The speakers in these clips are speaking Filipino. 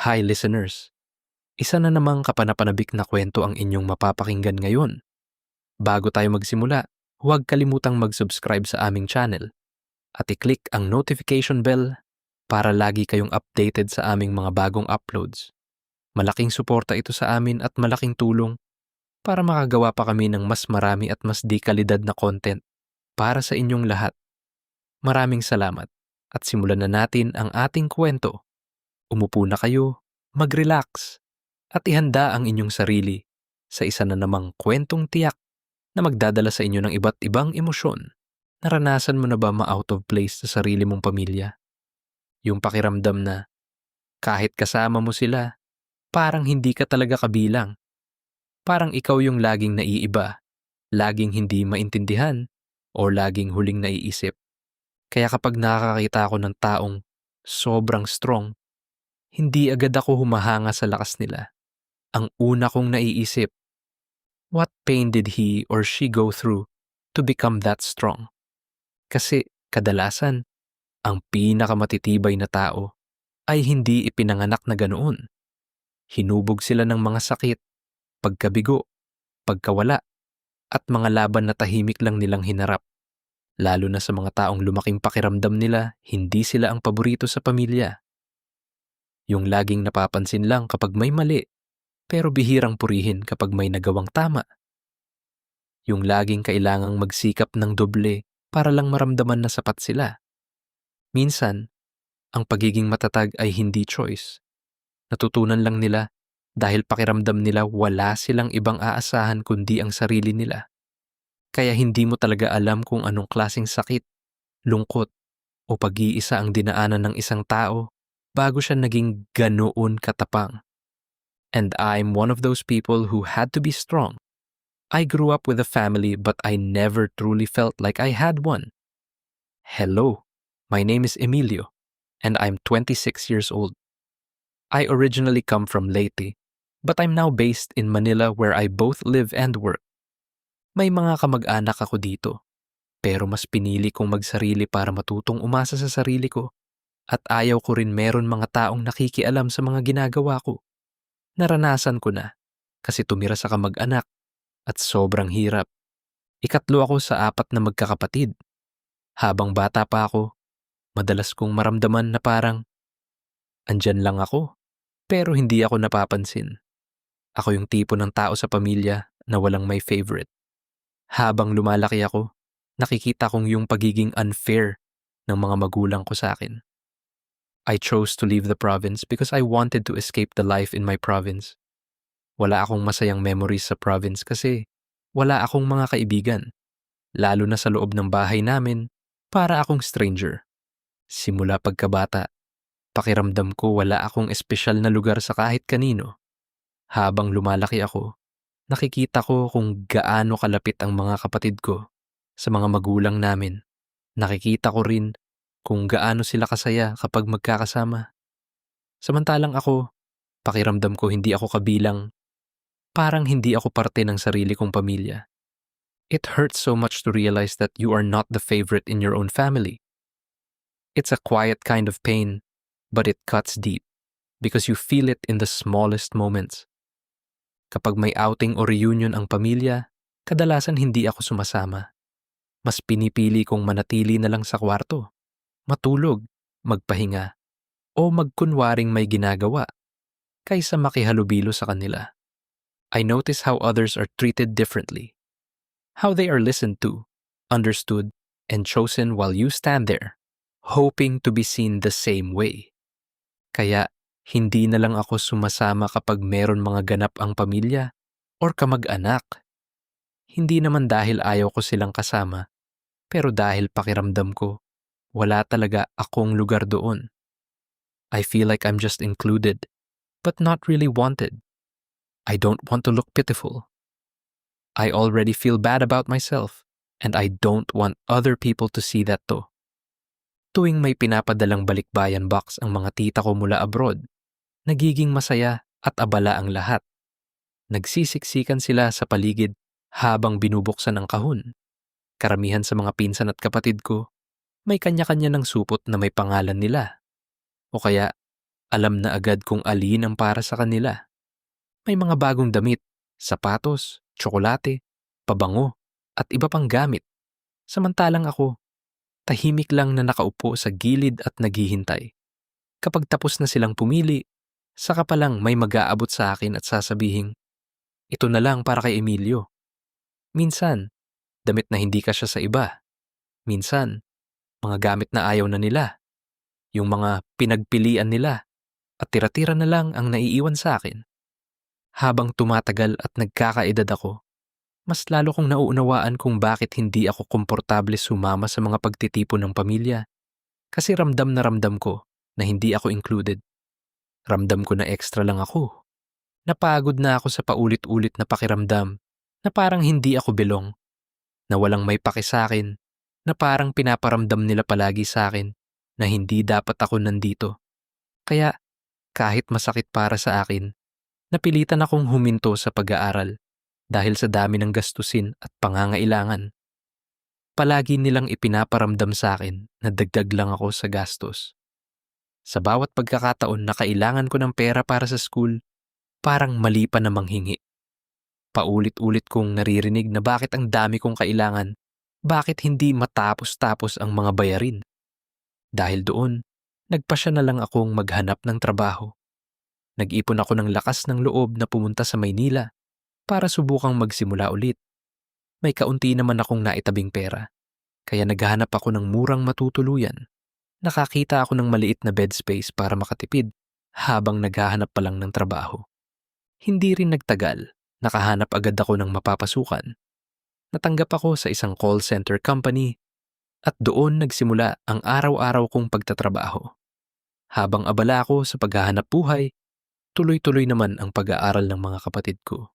Hi listeners! Isa na namang kapanapanabik na kwento ang inyong mapapakinggan ngayon. Bago tayo magsimula, huwag kalimutang mag-subscribe sa aming channel at i-click ang notification bell para lagi kayong updated sa aming mga bagong uploads. Malaking suporta ito sa amin at malaking tulong para makagawa pa kami ng mas marami at mas di kalidad na content para sa inyong lahat. Maraming salamat at simulan na natin ang ating kwento. Umupo na kayo, mag-relax, at ihanda ang inyong sarili sa isa na namang kwentong tiyak na magdadala sa inyo ng iba't ibang emosyon. Naranasan mo na ba ma-out of place sa sarili mong pamilya? Yung pakiramdam na kahit kasama mo sila, parang hindi ka talaga kabilang. Parang ikaw yung laging naiiba, laging hindi maintindihan, o laging huling naiisip. Kaya kapag nakakakita ako ng taong sobrang strong, hindi agad ako humahanga sa lakas nila. Ang una kong naiisip, what pain did he or she go through to become that strong? Kasi kadalasan, ang pinakamatitibay na tao ay hindi ipinanganak na ganoon. Hinubog sila ng mga sakit, pagkabigo, pagkawala, at mga laban na tahimik lang nilang hinarap. Lalo na sa mga taong lumaking pakiramdam nila, hindi sila ang paborito sa pamilya. Yung laging napapansin lang kapag may mali, pero bihirang purihin kapag may nagawang tama. Yung laging kailangang magsikap ng doble para lang maramdaman na sapat sila. Minsan, ang pagiging matatag ay hindi choice. Natutunan lang nila dahil pakiramdam nila wala silang ibang aasahan kundi ang sarili nila. Kaya hindi mo talaga alam kung anong klaseng sakit, lungkot, o pag-iisa ang dinaanan ng isang tao bago siya naging ganoon katapang. And I'm one of those people who had to be strong. I grew up with a family but I never truly felt like I had one. Hello, my name is Emilio and I'm 26 years old. I originally come from Leyte, but I'm now based in Manila where I both live and work. May mga kamag-anak ako dito, pero mas pinili kong magsarili para matutong umasa sa sarili ko at ayaw ko rin meron mga taong nakikialam sa mga ginagawa ko. Naranasan ko na kasi tumira sa kamag-anak at sobrang hirap. Ikatlo ako sa 4 na magkakapatid. Habang bata pa ako, madalas kong maramdaman na parang andyan lang ako, pero hindi ako napapansin. Ako yung tipo ng tao sa pamilya na walang may favorite. Habang lumalaki ako, nakikita kong yung pagiging unfair ng mga magulang ko sa akin. I chose to leave the province because I wanted to escape the life in my province. Wala akong masayang memories sa province kasi wala akong mga kaibigan, lalo na sa loob ng bahay namin, para akong stranger. Simula pagkabata, pakiramdam ko wala akong espesyal na lugar sa kahit kanino. Habang lumalaki ako, nakikita ko kung gaano kalapit ang mga kapatid ko sa mga magulang namin. Nakikita ko rin kung gaano sila kasaya kapag magkakasama. Samantalang ako, pakiramdam ko hindi ako kabilang. Parang hindi ako parte ng sarili kong pamilya. It hurts so much to realize that you are not the favorite in your own family. It's a quiet kind of pain, but it cuts deep because you feel it in the smallest moments. Kapag may outing o reunion ang pamilya, kadalasan hindi ako sumasama. Mas pinipili kong manatili na lang sa kwarto, matulog, magpahinga, o magkunwaring may ginagawa, kaysa makihalubilo sa kanila. I notice how others are treated differently. How they are listened to, understood, and chosen while you stand there, hoping to be seen the same way. Kaya, hindi na lang ako sumasama kapag meron mga ganap ang pamilya or kamag-anak. Hindi naman dahil ayaw ko silang kasama, pero dahil pakiramdam ko, wala talaga akong lugar doon. I feel like I'm just included, but not really wanted. I don't want to look pitiful. I already feel bad about myself, and I don't want other people to see that too. Tuwing may pinapadalang balikbayan box ang mga tita ko mula abroad, nagiging masaya at abala ang lahat. Nagsisiksikan sila sa paligid habang binubuksan ang kahon. Karamihan sa mga pinsan at kapatid ko, may kanya-kanya ng supot na may pangalan nila. O kaya, Alam na agad kung alin ang para sa kanila. May mga bagong damit, sapatos, tsokolate, pabango, at iba pang gamit. Samantalang ako, tahimik lang na nakaupo sa gilid at naghihintay. Kapag tapos na silang pumili, saka pa lang may mag-aabot sa akin at sasabihing, ito na lang para kay Emilio. Minsan, damit na hindi kasya sa iba. Minsan, mga gamit na ayaw na nila. Yung mga pinagpilian nila at tira-tira na lang ang naiiwan sa akin. Habang tumatagal at nagkakaedad ako, mas lalo kong nauunawaan kung bakit hindi ako komportable sumama sa mga pagtitipon ng pamilya. Kasi ramdam na ramdam ko na hindi ako included. Ramdam ko na extra lang ako. Napagod na ako sa paulit-ulit na pakiramdam na parang hindi ako belong, na walang may paki sa akin, na parang pinaparamdam nila palagi sa akin na hindi dapat ako nandito. Kaya kahit masakit para sa akin, napilitan akong huminto sa pag-aaral dahil sa dami ng gastusin at pangangailangan. Palagi nilang ipinaparamdam sa akin na dagdag lang ako sa gastos. Sa bawat pagkakataon na kailangan ko ng pera para sa school, parang mali pa na manghingi. Paulit-ulit kong naririnig na bakit ang dami kong kailangan, bakit hindi matapos-tapos ang mga bayarin. Dahil doon, nagpasya na lang akong maghanap ng trabaho. Nag-ipon ako ng lakas ng loob na pumunta sa Maynila para subukang magsimula ulit. May kaunti naman akong naitabing pera, kaya naghahanap ako ng murang matutuluyan. Nakakita ako ng maliit na bed space para makatipid habang naghahanap pa lang ng trabaho. Hindi rin nagtagal, nakahanap agad ako ng mapapasukan. Natanggap ako sa isang call center company at doon nagsimula ang araw-araw kong pagtatrabaho. Habang abala ako sa paghahanap buhay, tuloy-tuloy naman ang pag-aaral ng mga kapatid ko.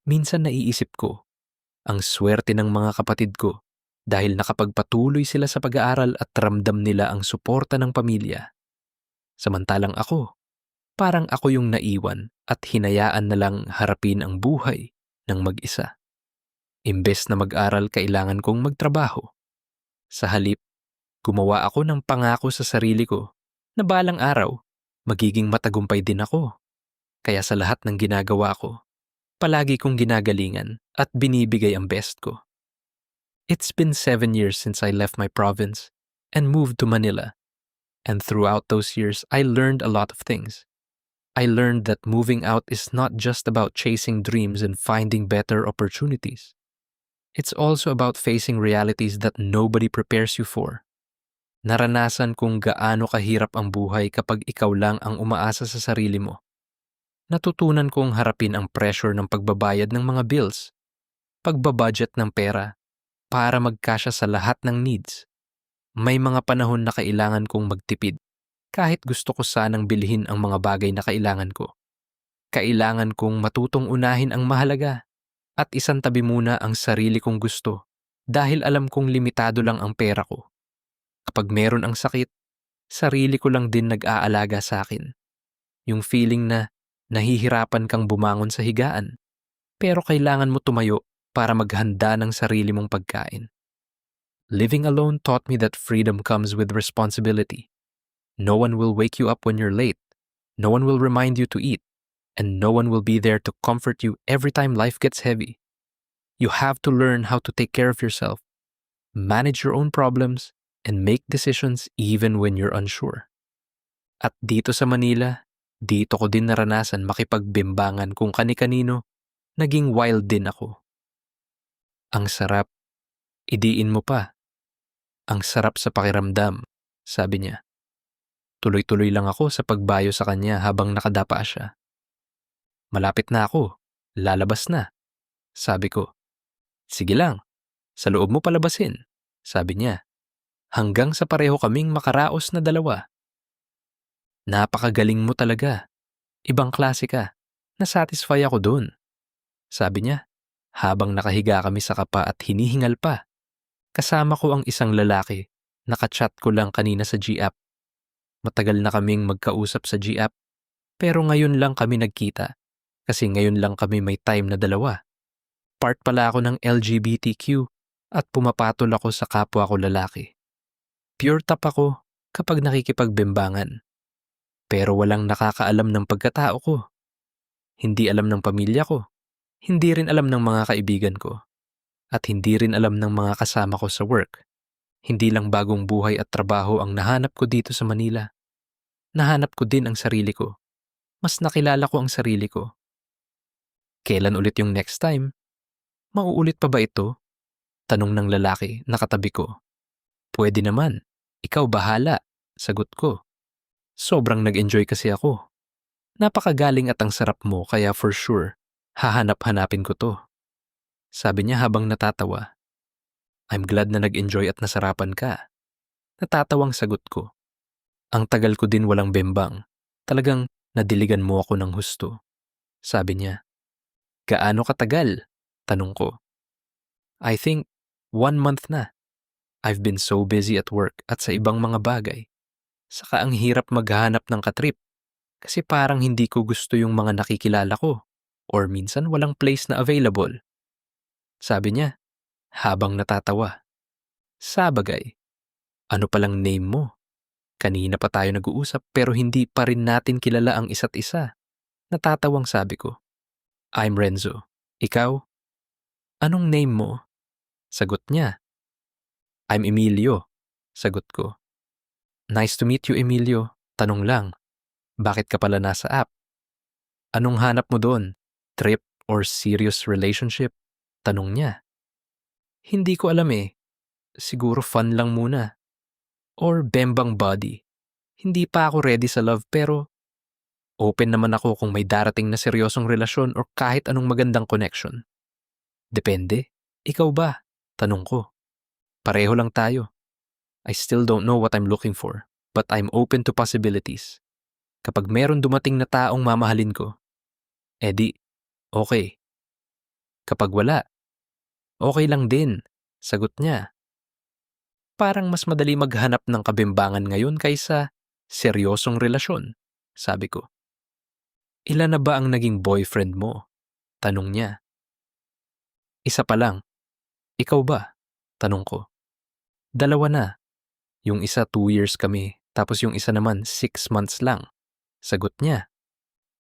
Minsan naiisip ko, ang swerte ng mga kapatid ko dahil nakapagpatuloy sila sa pag-aaral at ramdam nila ang suporta ng pamilya. Samantalang ako, parang ako yung naiwan at hinayaan na lang harapin ang buhay ng mag-isa. Imbes na mag-aral, kailangan kong magtrabaho. Sa halip, gumawa ako ng pangako sa sarili ko na balang araw, magiging matagumpay din ako. Kaya sa lahat ng ginagawa ko, palagi kong ginagalingan at binibigay ang best ko. It's been 7 years since I left my province and moved to Manila. And throughout those years, I learned a lot of things. I learned that moving out is not just about chasing dreams and finding better opportunities. It's also about facing realities that nobody prepares you for. Naranasan kung gaano kahirap ang buhay kapag ikaw lang ang umaasa sa sarili mo. Natutunan kong harapin ang pressure ng pagbabayad ng mga bills, pagbabudget ng pera, para magkasya sa lahat ng needs. May mga panahon na kailangan kong magtipid, kahit gusto ko sanang bilhin ang mga bagay na kailangan ko. Kailangan kong matutong unahin ang mahalaga at isantabi muna ang sarili kong gusto dahil alam kong limitado lang ang pera ko. Kapag meron ang sakit, sarili ko lang din nag-aalaga sa akin. Yung feeling na nahihirapan kang bumangon sa higaan, pero kailangan mo tumayo para maghanda ng sarili mong pagkain. Living alone taught me that freedom comes with responsibility. No one will wake you up when you're late. No one will remind you to eat. And no one will be there to comfort you every time life gets heavy. You have to learn how to take care of yourself, manage your own problems, and make decisions even when you're unsure. At dito sa Manila, dito ko din naranasan makipagbimbangan kung kani-kanino, naging wild din ako. Ang sarap, idiin mo pa. Ang sarap sa pakiramdam, sabi niya. Tuloy-tuloy lang ako sa pagbayo sa kanya habang nakadapa siya. Malapit na ako, lalabas na, sabi ko. Sige lang, sa loob mo palabasin, sabi niya. Hanggang sa pareho kaming makaraos na dalawa. Napakagaling mo talaga. Ibang klase ka. Nasatisfy ako dun, sabi niya, habang nakahiga kami sa kapa at hinihingal pa. Kasama ko ang isang lalaki, nakachat ko lang kanina sa G-App. Matagal na kaming magkausap sa G-App, pero ngayon lang kami nagkita. Kasi ngayon lang kami may time na dalawa. Part pala ako ng LGBTQ at pumapatol ako sa kapwa ko lalaki. Pure tap ako kapag nakikipagbimbangan. Pero walang nakakaalam ng pagkatao ko. Hindi alam ng pamilya ko. Hindi rin alam ng mga kaibigan ko. At hindi rin alam ng mga kasama ko sa work. Hindi lang bagong buhay at trabaho ang nahanap ko dito sa Manila. Nahanap ko din ang sarili ko. Mas nakilala ko ang sarili ko. Kailan ulit yung next time? Mauulit pa ba ito? Tanong ng lalaki na katabi ko. Pwede naman. Ikaw bahala. Sagot ko. Sobrang nag-enjoy kasi ako. Napakagaling at ang sarap mo kaya for sure, hahanap-hanapin ko to. Sabi niya habang natatawa. I'm glad na nag-enjoy at nasarapan ka. Natatawang sagot ko. Ang tagal ko din walang bembang. Talagang nadiligan mo ako ng husto. Sabi niya. Gaano katagal? Tanong ko. I think 1 month na. I've been so busy at work at sa ibang mga bagay. Saka ang hirap maghanap ng katrip kasi parang hindi ko gusto yung mga nakikilala ko or minsan walang place na available. Sabi niya habang natatawa. Sabagay, ano palang name mo? Kanina pa tayo nag-uusap pero hindi pa rin natin kilala ang isa't isa. Natatawang sabi ko. I'm Renzo. Ikaw? Anong name mo? Sagot niya. I'm Emilio. Sagot ko. Nice to meet you, Emilio. Tanong lang, bakit ka pala nasa app? Anong hanap mo doon? Trip or serious relationship? Tanong niya. Hindi ko alam eh. Siguro fun lang muna. Or bembang body. Hindi pa ako ready sa love pero open naman ako kung may darating na seryosong relasyon or kahit anong magandang connection. Depende. Ikaw ba? Tanong ko. Pareho lang tayo. I still don't know what I'm looking for, but I'm open to possibilities. Kapag meron dumating na taong mamahalin ko, edi, okay. Kapag wala, okay lang din. Sagot niya. Parang mas madali maghanap ng kabimbangan ngayon kaysa seryosong relasyon, sabi ko. Ilan na ba ang naging boyfriend mo? Tanong niya. Isa pa lang. Ikaw ba? Tanong ko. 2 na. Yung isa 2 years kami, tapos yung isa naman 6 months lang. Sagot niya.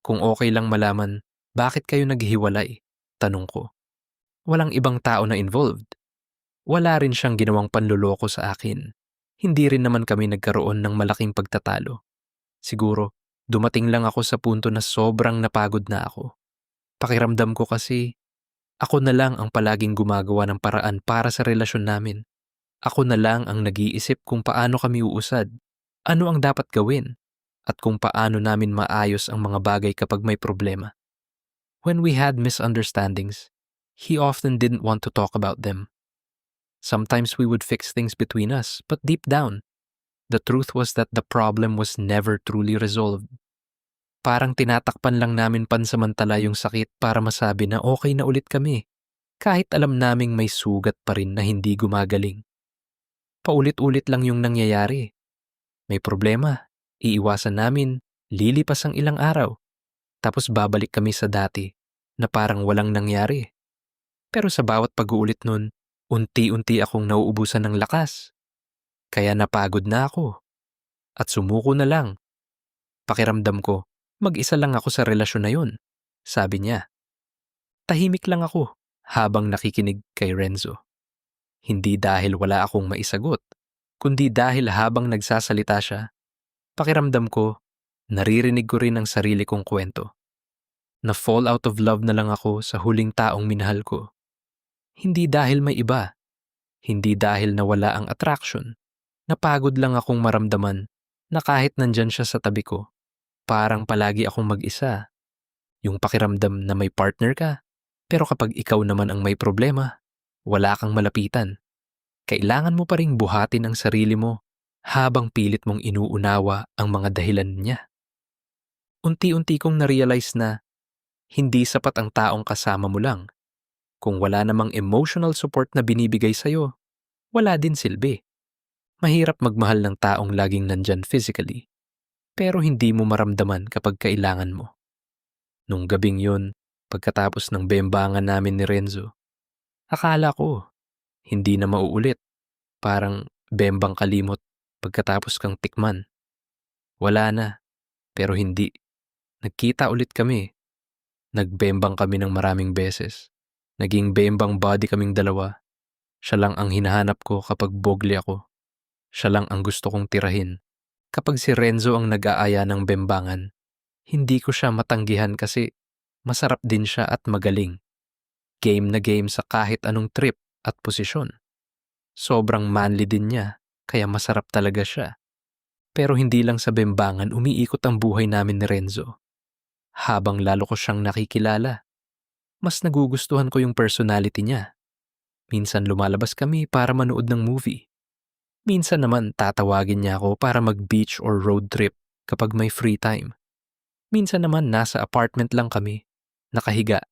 Kung okay lang malaman, bakit kayo naghiwalay? Tanong ko. Walang ibang tao na involved. Wala rin siyang ginawang panluloko sa akin. Hindi rin naman kami nagkaroon ng malaking pagtatalo. Siguro, dumating lang ako sa punto na sobrang napagod na ako. Pakiramdam ko kasi, ako na lang ang palaging gumagawa ng paraan para sa relasyon namin. Ako na lang ang nag-iisip kung paano kami uusad, ano ang dapat gawin, at kung paano namin maayos ang mga bagay kapag may problema. When we had misunderstandings, he often didn't want to talk about them. Sometimes we would fix things between us, but deep down, the truth was that the problem was never truly resolved. Parang tinatakpan lang namin pansamantala yung sakit para masabi na okay na ulit kami, kahit alam naming may sugat pa rin na hindi gumagaling. Paulit-ulit lang yung nangyayari. May problema, iiwasan namin, lilipas ang ilang araw, tapos babalik kami sa dati na parang walang nangyari. Pero sa bawat pag-uulit nun, unti-unti akong nauubusan ng lakas. Kaya napagod na ako. At sumuko na lang. Pakiramdam ko, mag-isa lang ako sa relasyon na yun. Sabi niya. Tahimik lang ako habang nakikinig kay Renzo. Hindi dahil wala akong maisagot, kundi dahil habang nagsasalita siya, pakiramdam ko, naririnig ko rin ang sarili kong kwento. Na fall out of love na lang ako sa huling taong minahal ko. Hindi dahil may iba. Hindi dahil nawala ang attraction. Napagod lang akong maramdaman na kahit nandyan siya sa tabi ko, parang palagi akong mag-isa. Yung pakiramdam na may partner ka, pero kapag ikaw naman ang may problema, wala kang malapitan. Kailangan mo pa ring buhatin ang sarili mo habang pilit mong inuunawa ang mga dahilan niya. Unti-unti kong na-realize na hindi sapat ang taong kasama mo lang. Kung wala namang emotional support na binibigay sa'yo, wala din silbi. Mahirap magmahal ng taong laging nandyan physically, pero hindi mo maramdaman kapag kailangan mo. Nung gabing yun, pagkatapos ng bembangan namin ni Renzo, akala ko, hindi na mauulit. Parang bembang kalimot pagkatapos kang tikman. Wala na. Pero hindi. Nagkita ulit kami. Nagbembang kami ng maraming beses. Naging bembang body kaming dalawa. Siya lang ang hinahanap ko kapag bogli ako. Siya lang ang gusto kong tirahin. Kapag si Renzo ang nag-aaya ng bembangan, hindi ko siya matanggihan kasi masarap din siya at magaling. Game na game sa kahit anong trip at posisyon. Sobrang manly din niya, kaya masarap talaga siya. Pero hindi lang sa bembangan umiikot ang buhay namin ni Renzo. Habang lalo ko siyang nakikilala, mas nagugustuhan ko yung personality niya. Minsan lumalabas kami para manood ng movie. Minsan naman tatawagin niya ako para mag-beach or road trip kapag may free time. Minsan naman nasa apartment lang kami, nakahiga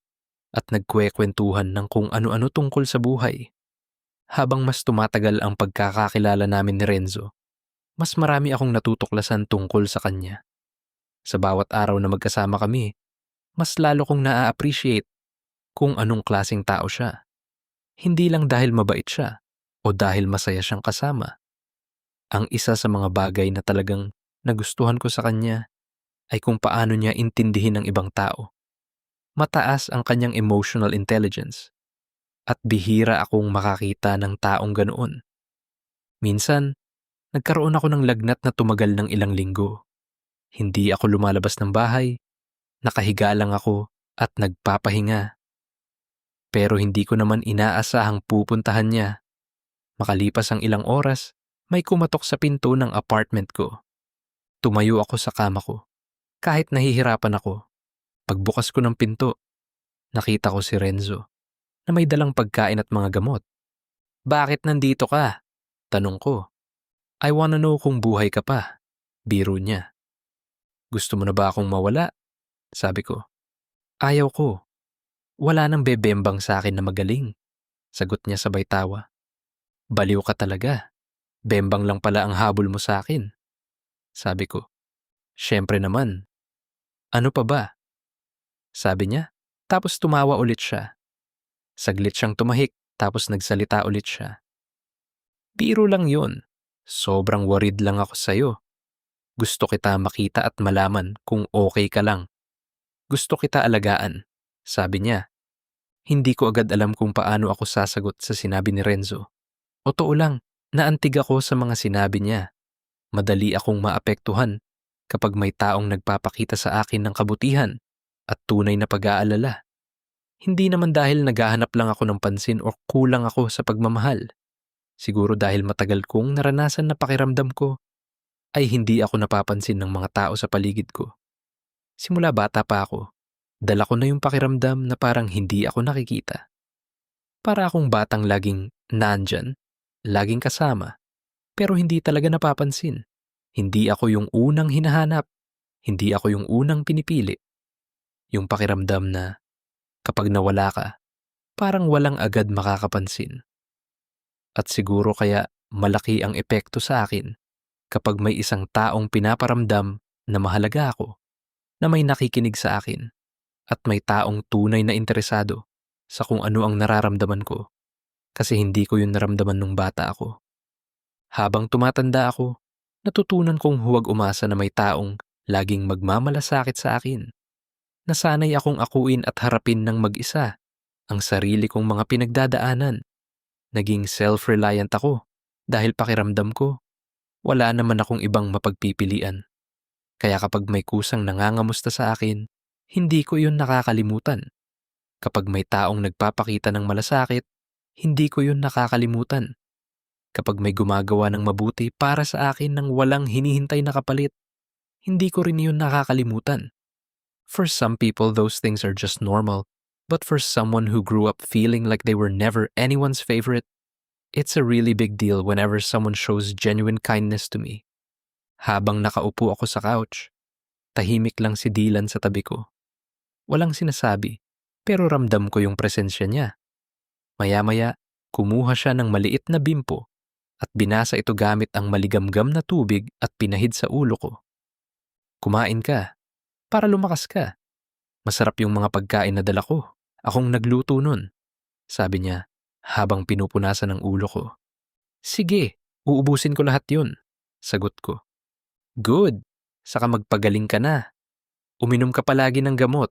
at nagkwekwentuhan ng kung ano-ano tungkol sa buhay. Habang mas tumatagal ang pagkakakilala namin ni Renzo, mas marami akong natutuklasan tungkol sa kanya. Sa bawat araw na magkasama kami, mas lalo kong naa-appreciate kung anong klaseng tao siya. Hindi lang dahil mabait siya o dahil masaya siyang kasama. Ang isa sa mga bagay na talagang nagustuhan ko sa kanya ay kung paano niya intindihin ang ibang tao. Mataas ang kanyang emotional intelligence at bihira akong makakita ng taong ganoon. Minsan, nagkaroon ako ng lagnat na tumagal ng ilang linggo. Hindi ako lumalabas ng bahay, nakahiga lang ako at nagpapahinga. Pero hindi ko naman inaasahang pupuntahan niya. Makalipas ang ilang oras, may kumatok sa pinto ng apartment ko. Tumayo ako sa kama ko. Kahit nahihirapan ako, pagbukas ko ng pinto, nakita ko si Renzo na may dalang pagkain at mga gamot. "Bakit nandito ka?" Tanong ko. "I wanna know kung buhay ka pa." Biro niya. "Gusto mo na ba akong mawala?" Sabi ko. "Ayaw ko. Wala nang bebembang sa akin na magaling." Sagot niya sabay tawa. "Baliw ka talaga. Bembang lang pala ang habol mo sa akin." Sabi ko. "Siyempre naman. Ano pa ba?" Sabi niya. Tapos tumawa ulit siya. Saglit siyang tumahik tapos nagsalita ulit siya. "Biro lang yun. Sobrang worried lang ako sa'yo. Gusto kita makita at malaman kung okay ka lang. Gusto kita alagaan." Sabi niya. Hindi ko agad alam kung paano ako sasagot sa sinabi ni Renzo. Totoo lang, naantig ako sa mga sinabi niya. Madali akong maapektuhan kapag may taong nagpapakita sa akin ng kabutihan at tunay na pag-aalala. Hindi naman dahil naghahanap lang ako ng pansin o kulang ako sa pagmamahal. Siguro dahil matagal kong naranasan na pakiramdam ko ay hindi ako napapansin ng mga tao sa paligid ko. Simula bata pa ako, dala ko na yung pakiramdam na parang hindi ako nakikita. Para akong batang laging nandyan, laging kasama, pero hindi talaga napapansin. Hindi ako yung unang hinahanap, hindi ako yung unang pinipili. Yung pakiramdam na kapag nawala ka, parang walang agad makakapansin. At siguro kaya malaki ang epekto sa akin kapag may isang taong pinaparamdam na mahalaga ako, na may nakikinig sa akin, at may taong tunay na interesado sa kung ano ang nararamdaman ko, kasi hindi ko yun naramdaman nung bata ako. Habang tumatanda ako, natutunan kong huwag umasa na may taong laging magmamalasakit sa akin. Nasanay akong akuin at harapin ng mag-isa ang sarili kong mga pinagdadaanan. Naging self-reliant ako dahil pakiramdam ko wala naman akong ibang mapagpipilian. Kaya kapag may kusang nangangamusta sa akin, hindi ko yun nakakalimutan. Kapag may taong nagpapakita ng malasakit, hindi ko yun nakakalimutan. Kapag may gumagawa ng mabuti para sa akin nang walang hinihintay na kapalit, hindi ko rin yun nakakalimutan. For some people, those things are just normal. But for someone who grew up feeling like they were never anyone's favorite, it's a really big deal whenever someone shows genuine kindness to me. Habang nakaupo ako sa couch, tahimik lang si Dylan sa tabi ko. Walang sinasabi, pero ramdam ko yung presensya niya. Maya-maya, kumuha siya ng maliit na bimpo at binasa ito gamit ang maligamgam na tubig at pinahid sa ulo ko. "Kumain ka, para lumakas ka. Masarap yung mga pagkain na dala ko. Akong nagluto nun," sabi niya habang pinupunasan ang ulo ko. "Sige, uubusin ko lahat yun," sagot ko. "Good," Saka magpagaling ka na. Uminom ka palagi ng gamot.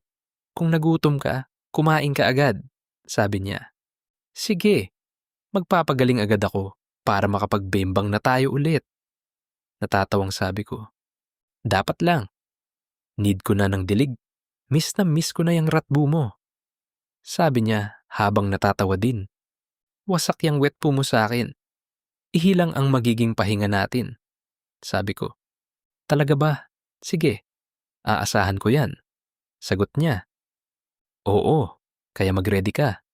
Kung nagutom ka, kumain ka agad, sabi niya. Sige, magpapagaling agad ako para makapagbembang na tayo ulit. Natatawang sabi ko. Dapat lang. Need ko na ng dilig. Miss na miss ko na yung ratbu mo. Sabi niya habang natatawa din. Wasak yung wet po mo sa akin. Ihilang ang magiging pahinga natin. Sabi ko. Talaga ba? Sige, aasahan ko yan. Sagot niya. Oo, kaya mag-ready ka.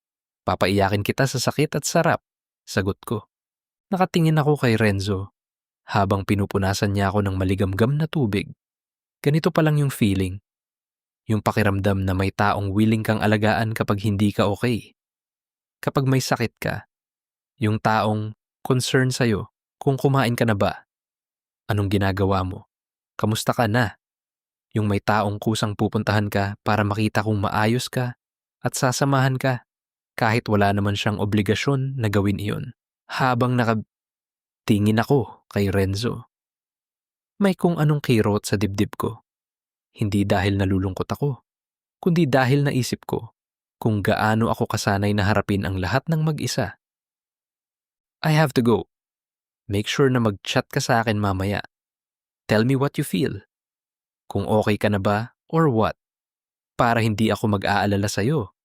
Papaiyakin kita sa sakit at sarap. Sagot ko. Nakatingin ako kay Renzo habang pinupunasan niya ako ng maligamgam na tubig. Ganito pa lang yung feeling. Yung pakiramdam na may taong willing kang alagaan kapag hindi ka okay. Kapag may sakit ka, yung taong concern sa'yo kung kumain ka na ba. Anong ginagawa mo? Kamusta ka na? Yung may taong kusang pupuntahan ka para makita kung maayos ka at sasamahan ka kahit wala naman siyang obligasyon na gawin iyon. Habang nakatingin ako kay Renzo, may kung anong kirot sa dibdib ko. Hindi dahil nalulungkot ako, kundi dahil naisip ko kung gaano ako kasanay na harapin ang lahat ng mag-isa. I have to go. Make sure na mag-chat ka sa akin mamaya. Tell me what you feel. Kung okay ka na ba or what, para hindi ako mag-aalala sa'yo.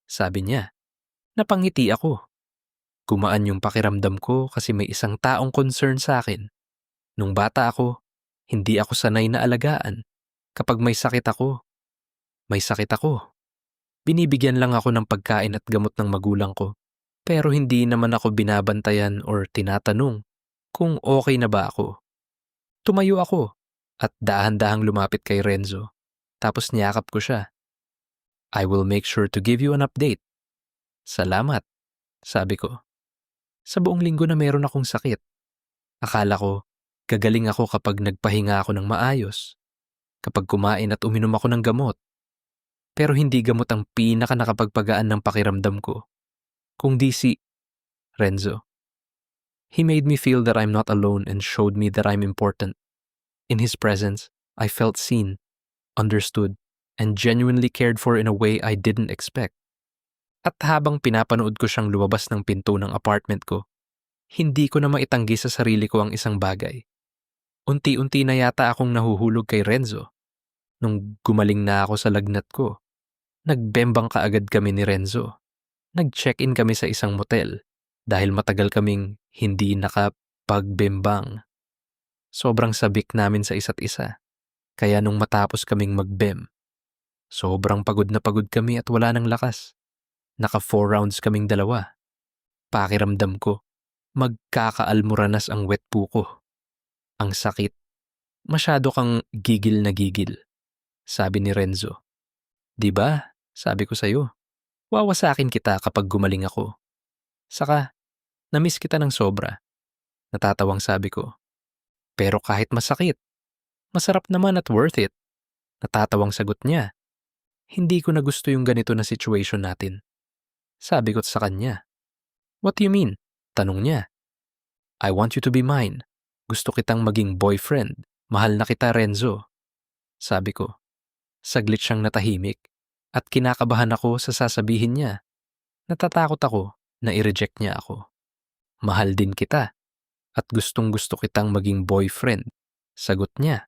Sabi niya. Napangiti ako. Gumaan yung pakiramdam ko kasi may isang taong concern sa akin. Nung bata ako, hindi ako sanay na alagaan. Kapag may sakit ako, may sakit ako. Binibigyan lang ako ng pagkain at gamot ng magulang ko. Pero hindi naman ako binabantayan or tinatanong kung okay na ba ako. Tumayo ako at dahan-dahang lumapit kay Renzo. Tapos niyakap ko siya. I will make sure to give you an update. Salamat, sabi ko. Sa buong linggo na meron akong sakit. Akala ko, gagaling ako kapag nagpahinga ako ng maayos. Kapag kumain at uminom ako ng gamot. Pero hindi gamot ang pinaka nakapagpagaan ng pakiramdam ko. Kung di si Renzo. He made me feel that I'm not alone and showed me that I'm important. In his presence, I felt seen, understood, and genuinely cared for in a way I didn't expect. At habang pinapanood ko siyang lumabas ng pinto ng apartment ko, hindi ko na maitanggi sa sarili ko ang isang bagay. Unti-unti na yata akong nahuhulog kay Renzo. Nung gumaling na ako sa lagnat ko, nagbembang kaagad kami ni Renzo. Nag-check-in kami sa isang motel dahil matagal kaming hindi nakapagbembang. Sobrang sabik namin sa isa't isa. Kaya nung matapos kaming magbem, sobrang pagod na pagod kami at wala ng lakas. Naka 4 rounds kaming dalawa. Pakiramdam ko, magkakaalmoranas ang wet po ko. Ang sakit. Masyado kang gigil na gigil, sabi ni Renzo. Diba? Sabi ko sa'yo. Wawasakin kita kapag gumaling ako. Saka, namiss kita ng sobra. Natatawang sabi ko. Pero kahit masakit, masarap naman at worth it. Natatawang sagot niya. Hindi ko na gusto yung ganito na situation natin. Sabi ko sa kanya. What do you mean? Tanong niya. I want you to be mine. Gusto kitang maging boyfriend. Mahal na kita, Renzo. Sabi ko. Saglit siyang natahimik at kinakabahan ako sa sasabihin niya. Natatakot ako na i-reject niya ako. Mahal din kita at gustong-gusto kitang maging boyfriend. Sagot niya.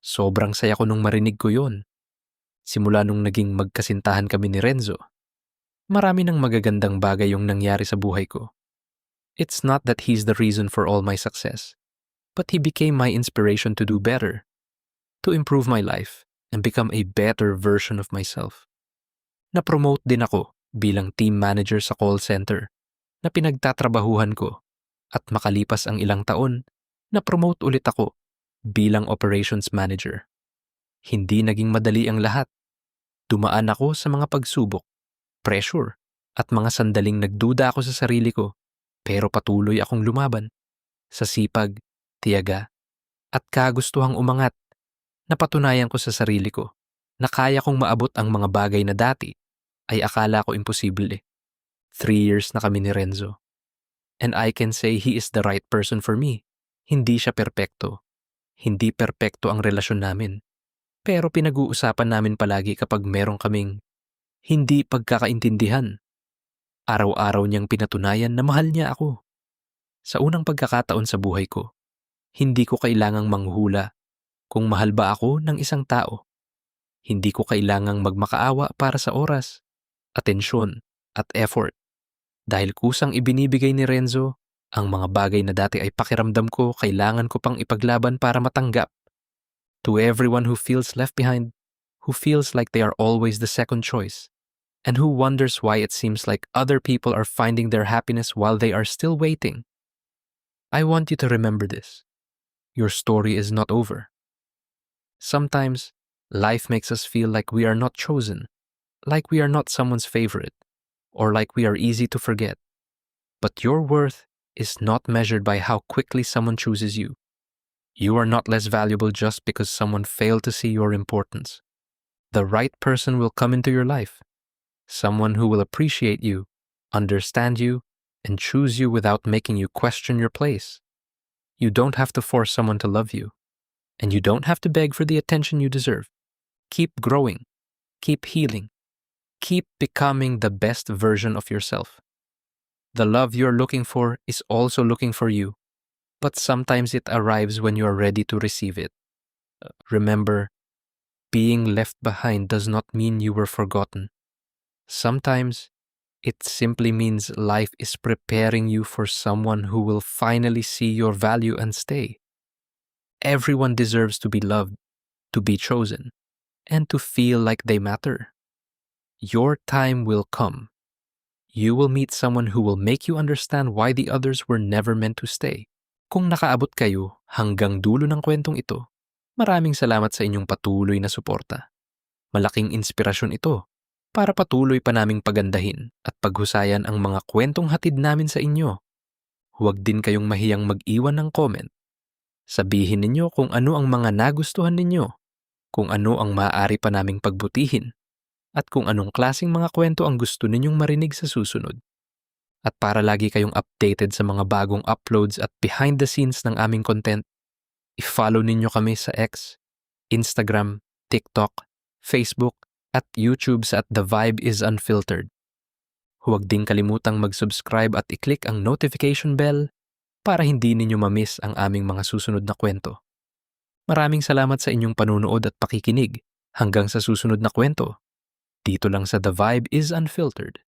Sobrang saya ko nung marinig ko yon. Simula nung naging magkasintahan kami ni Renzo, marami ng magagandang bagay yung nangyari sa buhay ko. It's not that he's the reason for all my success, but he became my inspiration to do better, to improve my life, and become a better version of myself. Na-promote din ako bilang team manager sa call center na pinagtatrabahuhan ko at makalipas ang ilang taon, na-promote ulit ako bilang operations manager. Hindi naging madali ang lahat. Dumaan ako sa mga pagsubok, pressure, at mga sandaling nagduda ako sa sarili ko. Pero patuloy akong lumaban. Sa sipag, tiyaga, at kagustuhang umangat, napatunayan ko sa sarili ko na kaya kong maabot ang mga bagay na dati ay akala ko imposible. 3 years na kami ni Renzo. And I can say he is the right person for me. Hindi siya perpekto. Hindi perpekto ang relasyon namin, pero pinag-uusapan namin palagi kapag meron kaming hindi pagkakaintindihan. Araw-araw niyang pinatunayan na mahal niya ako. Sa unang pagkakataon sa buhay ko, hindi ko kailangang manghuhula kung mahal ba ako ng isang tao. Hindi ko kailangang magmakaawa para sa oras, atensyon, at effort. Dahil kusang ibinibigay ni Renzo, ang mga bagay na dati ay pakiramdam ko kailangan ko pang ipaglaban para matanggap. To everyone who feels left behind, who feels like they are always the second choice, and who wonders why it seems like other people are finding their happiness while they are still waiting, I want you to remember this. Your story is not over. Sometimes, life makes us feel like we are not chosen, like we are not someone's favorite, or like we are easy to forget. But your worth is not measured by how quickly someone chooses you. You are not less valuable just because someone failed to see your importance. The right person will come into your life, someone who will appreciate you, understand you, and choose you without making you question your place. You don't have to force someone to love you, and you don't have to beg for the attention you deserve. Keep growing, keep healing, keep becoming the best version of yourself. The love you're looking for is also looking for you, but sometimes it arrives when you are ready to receive it. Remember, being left behind does not mean you were forgotten. Sometimes, it simply means life is preparing you for someone who will finally see your value and stay. Everyone deserves to be loved, to be chosen, and to feel like they matter. Your time will come. You will meet someone who will make you understand why the others were never meant to stay. Kung nakaabot kayo hanggang dulo ng kwentong ito, maraming salamat sa inyong patuloy na suporta. Malaking inspirasyon ito para patuloy pa naming pagandahin at paghusayan ang mga kwentong hatid namin sa inyo. Huwag din kayong mahiyang mag-iwan ng comment. Sabihin ninyo kung ano ang mga nagustuhan ninyo, kung ano ang maaari pa naming pagbutihin, at kung anong klaseng mga kwento ang gusto ninyong marinig sa susunod. At para lagi kayong updated sa mga bagong uploads at behind the scenes ng aming content, i-follow ninyo kami sa X, Instagram, TikTok, Facebook, at YouTube sa at The Vibe is Unfiltered. Huwag din kalimutang mag-subscribe at i-click ang notification bell para hindi ninyo ma-miss ang aming mga susunod na kwento. Maraming salamat sa inyong panunood at pakikinig. Hanggang sa susunod na kwento. Dito lang sa The Vibe is Unfiltered.